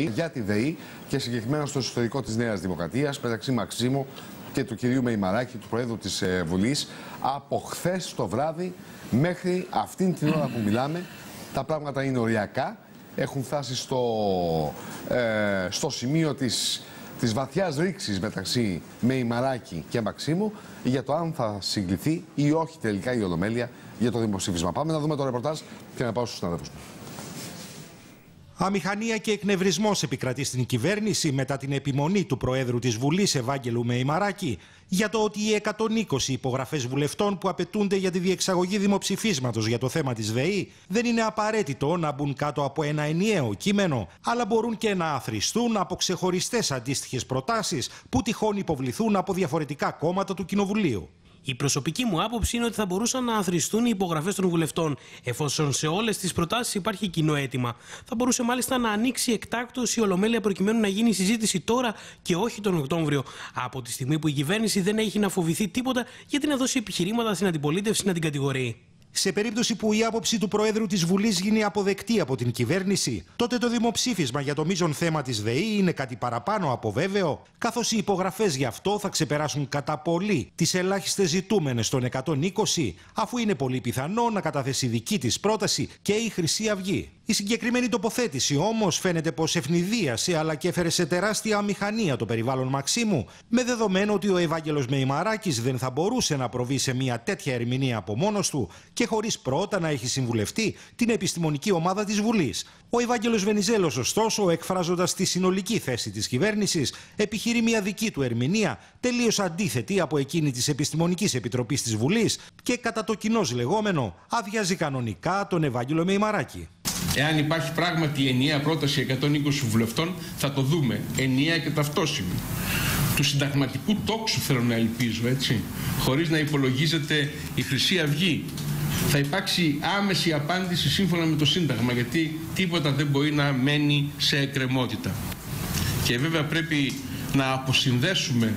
για τη ΔΕΗ και συγκεκριμένα στο εσωτερικό της Νέας Δημοκρατίας μεταξύ Μαξίμου και του κυρίου Μεϊμαράκη, του Προέδρου της Βουλής, από χθες το βράδυ μέχρι αυτήν την ώρα που μιλάμε. Τα πράγματα είναι οριακά, έχουν φτάσει στο σημείο της βαθιάς ρήξης μεταξύ Μεϊμαράκη και Μαξίμου για το αν θα συγκληθεί ή όχι τελικά η Ολομέλεια για το δημοψήφισμα. Πάμε να δούμε το ρεπορτάζ και να πάω στους συναδέλφους μου. Αμηχανία και εκνευρισμός επικρατεί στην κυβέρνηση μετά την επιμονή του Προέδρου της Βουλής, Ευάγγελου Μεϊμαράκη, για το ότι οι 120 υπογραφές βουλευτών που απαιτούνται για τη διεξαγωγή δημοψηφίσματος για το θέμα της ΔΕΗ δεν είναι απαραίτητο να μπουν κάτω από ένα ενιαίο κείμενο, αλλά μπορούν και να αθροιστούν από ξεχωριστές αντίστοιχες προτάσεις που τυχόν υποβληθούν από διαφορετικά κόμματα του Κοινοβουλίου. Η προσωπική μου άποψη είναι ότι θα μπορούσαν να αθροιστούν οι υπογραφές των βουλευτών, εφόσον σε όλες τις προτάσεις υπάρχει κοινό αίτημα. Θα μπορούσε μάλιστα να ανοίξει εκτάκτως η Ολομέλεια προκειμένου να γίνει η συζήτηση τώρα και όχι τον Οκτώβριο, από τη στιγμή που η κυβέρνηση δεν έχει να φοβηθεί τίποτα γιατί να δώσει επιχειρήματα στην αντιπολίτευση να την κατηγορεί. Σε περίπτωση που η άποψη του Προέδρου της Βουλής γίνει αποδεκτή από την κυβέρνηση, τότε το δημοψήφισμα για το μείζον θέμα της ΔΕΗ είναι κάτι παραπάνω από βέβαιο, καθώς οι υπογραφές γι' αυτό θα ξεπεράσουν κατά πολύ τις ελάχιστες ζητούμενες των 120, αφού είναι πολύ πιθανό να καταθέσει δική της πρόταση και η Χρυσή Αυγή. Η συγκεκριμένη τοποθέτηση όμως φαίνεται πως ευνηδίασε αλλά και έφερε σε τεράστια αμηχανία το περιβάλλον Μαξίμου, με δεδομένο ότι ο Ευάγγελος Μεϊμαράκης δεν θα μπορούσε να προβεί σε μια τέτοια ερμηνεία από μόνος του και χωρίς πρώτα να έχει συμβουλευτεί την επιστημονική ομάδα της Βουλής. Ο Ευάγγελος Βενιζέλος, ωστόσο, εκφράζοντας τη συνολική θέση της κυβέρνησης, επιχειρεί μια δική του ερμηνεία τελείως αντίθετη από εκείνη της Επιστημονικής Επιτροπής της Βουλής και κατά το κοινώς λεγόμενο αδειάζει κανονικά τον Ευάγγελο Μεϊμαράκη. Εάν υπάρχει πράγματι ενιαία πρόταση 120 βουλευτών, θα το δούμε ενιαία και ταυτόσιμη. Του συνταγματικού τόξου θέλω να ελπίζω, έτσι, χωρίς να υπολογίζεται η Χρυσή Αυγή. Θα υπάρξει άμεση απάντηση σύμφωνα με το Σύνταγμα, γιατί τίποτα δεν μπορεί να μένει σε εκκρεμότητα. Και βέβαια πρέπει να αποσυνδέσουμε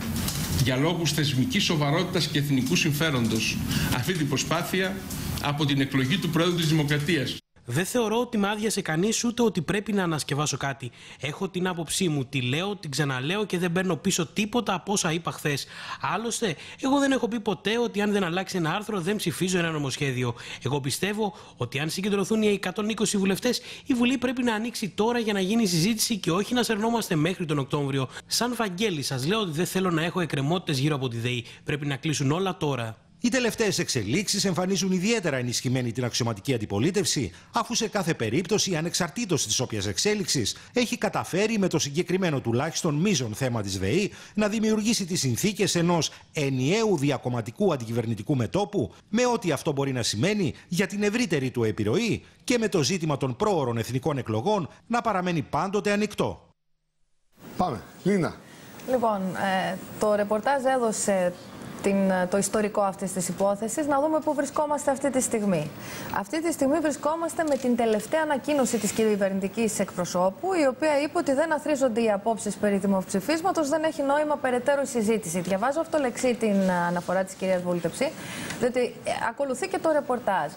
για λόγους θεσμικής σοβαρότητας και εθνικού συμφέροντος αυτή την προσπάθεια από την εκλογή του Πρόεδρου της Δημοκρατίας. Δεν θεωρώ ότι με άδειασε κανείς ούτε ότι πρέπει να ανασκευάσω κάτι. Έχω την άποψή μου, τη λέω, την ξαναλέω και δεν παίρνω πίσω τίποτα από όσα είπα χθες. Άλλωστε, εγώ δεν έχω πει ποτέ ότι αν δεν αλλάξει ένα άρθρο δεν ψηφίζω ένα νομοσχέδιο. Εγώ πιστεύω ότι αν συγκεντρωθούν οι 120 βουλευτές, η Βουλή πρέπει να ανοίξει τώρα για να γίνει συζήτηση και όχι να σερνόμαστε μέχρι τον Οκτώβριο. Σαν Βαγγέλη, σας λέω ότι δεν θέλω να έχω εκκρεμότητες γύρω από τη ΔΕΗ. Πρέπει να κλείσουν όλα τώρα. Οι τελευταίες εξελίξεις εμφανίζουν ιδιαίτερα ενισχυμένη την αξιωματική αντιπολίτευση, αφού σε κάθε περίπτωση, ανεξαρτήτως της όποιας εξέλιξης, έχει καταφέρει με το συγκεκριμένο τουλάχιστον μείζον θέμα της ΔΕΗ να δημιουργήσει τις συνθήκες ενός ενιαίου διακομματικού αντικυβερνητικού μετώπου, με ό,τι αυτό μπορεί να σημαίνει για την ευρύτερη του επιρροή και με το ζήτημα των πρόωρων εθνικών εκλογών να παραμένει πάντοτε ανοιχτό. Πάμε. Λίνα. Λοιπόν, το ρεπορτάζ έδωσε το ιστορικό αυτής της υπόθεσης. Να δούμε πού βρισκόμαστε αυτή τη στιγμή. Αυτή τη στιγμή βρισκόμαστε με την τελευταία ανακοίνωση της κυβερνητικής εκπροσώπου, η οποία είπε ότι δεν αθροίζονται οι απόψεις περί δημοψηφίσματος, δεν έχει νόημα περαιτέρω συζήτηση. Διαβάζω αυτολεξή την αναφορά της κυρίας Βούλτεψη, διότι ακολουθεί και το ρεπορτάζ.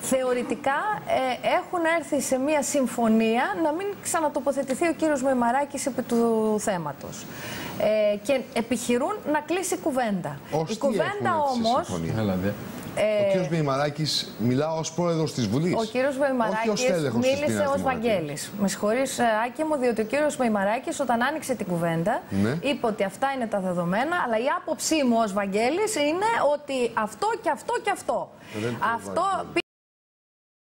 Θεωρητικά έχουν έρθει σε μια συμφωνία να μην ξανατοποθετηθεί ο κύριος Μεϊμαράκης επί του θέματος. Και επιχειρούν να κλείσει κουβέντα. Η κουβέντα όμως... Ο κύριος Μεϊμαράκης μιλά ως πρόεδρος της Βουλής. Ο κύριος Μεϊμαράκης μίλησε ως Βαγγέλης. Με συγχωρείς, Άκη μου, διότι ο κύριος Μεϊμαράκης όταν άνοιξε την κουβέντα είπε ότι αυτά είναι τα δεδομένα, αλλά η άποψή μου ως Βαγγέλης είναι ότι αυτό και αυτό και αυτό. Αυτό